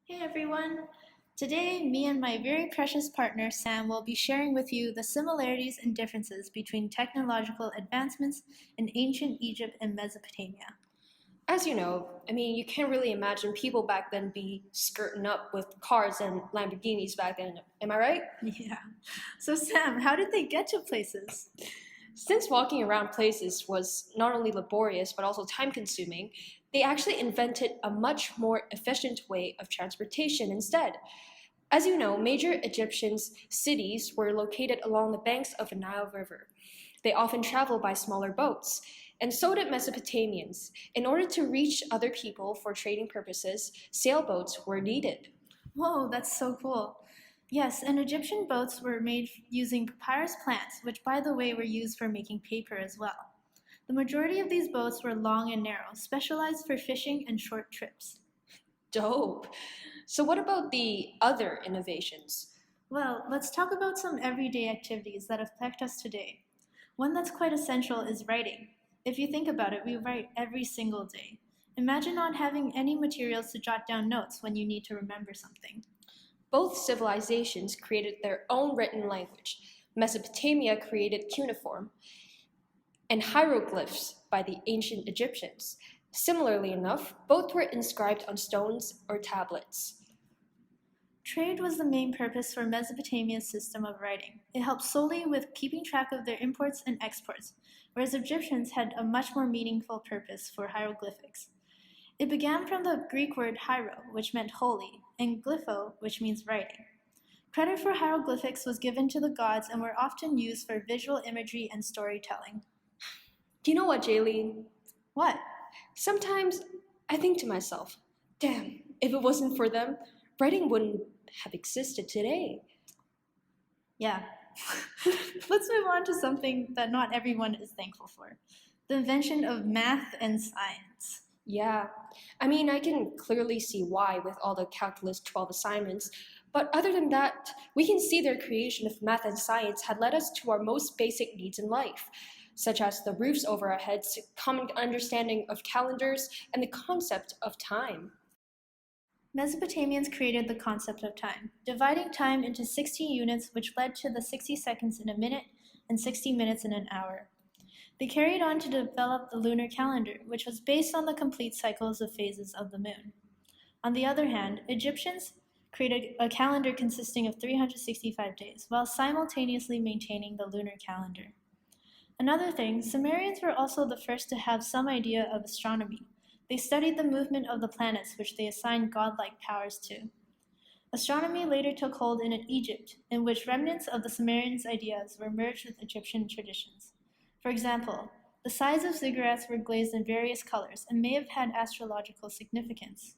Hey everyone! Today, me and my very precious partner Sam will be sharing with you the similarities and differences between technological advancements in ancient Egypt and Mesopotamia. As you know, you can't really imagine people back then be skirting up with cars and Lamborghinis back then. Am I right? Yeah. So, Sam, how did they get to places? Since walking around places was not only laborious but also time consuming, they actually invented a much more efficient way of transportation instead. As you know, major Egyptian cities were located along the banks of the Nile River. They often traveled by smaller boats, and so did Mesopotamians. In order to reach other people for trading purposes, sailboats were needed. Whoa, that's so cool. Yes, and Egyptian boats were made using papyrus plants, which, by the way, were used for making paper as well. The majority of these boats were long and narrow, specialized for fishing and short trips. Dope. So, what about the other innovations? Well, let's talk about some everyday activities that affect us today. One that's quite essential is writing. If you think about it, we write every single day. Imagine not having any materials to jot down notes when you need to remember something. Both civilizations created their own written language. Mesopotamia created cuneiform and hieroglyphs by the ancient Egyptians. Similarly enough, both were inscribed on stones or tablets. Trade was the main purpose for Mesopotamia's system of writing. It helped solely with keeping track of their imports and exports, whereas Egyptians had a much more meaningful purpose for hieroglyphics. It began from the Greek word hiero, which meant holy, and glypho, which means writing. Credit for hieroglyphics was given to the gods and were often used for visual imagery and storytelling. You know what, Jalene? What? Sometimes I think to myself, damn, if it wasn't for them, writing wouldn't have existed today. Yeah. Let's move on to something that not everyone is thankful for: the invention of math and science. Yeah, I can clearly see why with all the Calculus 12 assignments, but other than that, we can see their creation of math and science had led us to our most basic needs in life, such as the roofs over our heads, common understanding of calendars, and the concept of time. Mesopotamians created the concept of time, dividing time into 60 units, which led to the 60 seconds in a minute and 60 minutes in an hour. They carried on to develop the lunar calendar, which was based on the complete cycles of phases of the moon. On the other hand, Egyptians created a calendar consisting of 365 days, while simultaneously maintaining the lunar calendar. Another thing, Sumerians were also the first to have some idea of astronomy. They studied the movement of the planets, which they assigned godlike powers to. Astronomy later took hold in Egypt, in which remnants of the Sumerians' ideas were merged with Egyptian traditions. For example, the sides of ziggurats were glazed in various colors and may have had astrological significance.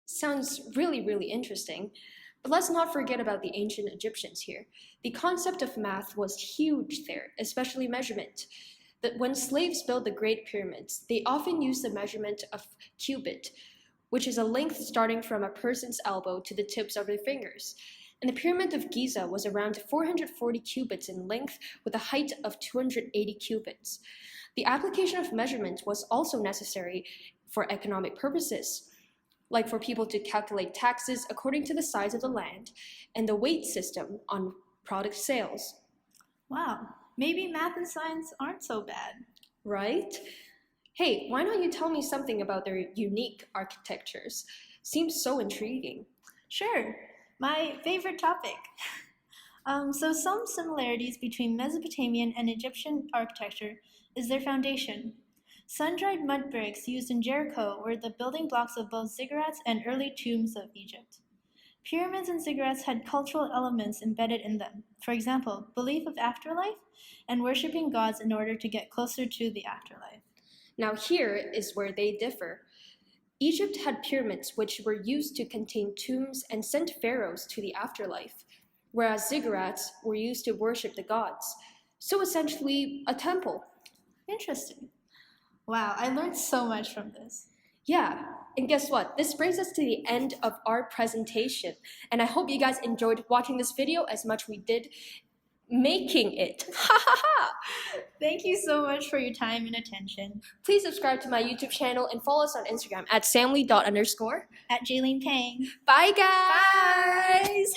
Sounds really, really interesting. But let's not forget about the ancient Egyptians here. The concept of math was huge there, especially measurement. That when slaves built the Great Pyramids, they often used the measurement of cubit, which is a length starting from a person's elbow to the tips of their fingers. And the Pyramid of Giza was around 440 cubits in length with a height of 280 cubits. The application of measurement was also necessary for economic purposes, like for people to calculate taxes according to the size of the land and the weight system on product sales. Wow, maybe math and science aren't so bad. Right? Hey, why don't you tell me something about their unique architectures? Seems so intriguing. Sure, my favorite topic. So some similarities between Mesopotamian and Egyptian architecture is their foundation. Sun-dried mud bricks used in Jericho were the building blocks of both ziggurats and early tombs of Egypt. Pyramids and ziggurats had cultural elements embedded in them. For example, belief of afterlife and worshiping gods in order to get closer to the afterlife. Now, here is where they differ. Egypt had pyramids which were used to contain tombs and sent pharaohs to the afterlife, whereas ziggurats were used to worship the gods. So essentially, a temple. Interesting. Wow, I learned so much from this. Yeah, and guess what? This brings us to the end of our presentation, and I hope you guys enjoyed watching this video as much we did. making it. Ha ha ha! Thank you so much for your time and attention. Please subscribe to my YouTube channel and follow us on Instagram at samly._. At Jalene Pang. Bye, guys!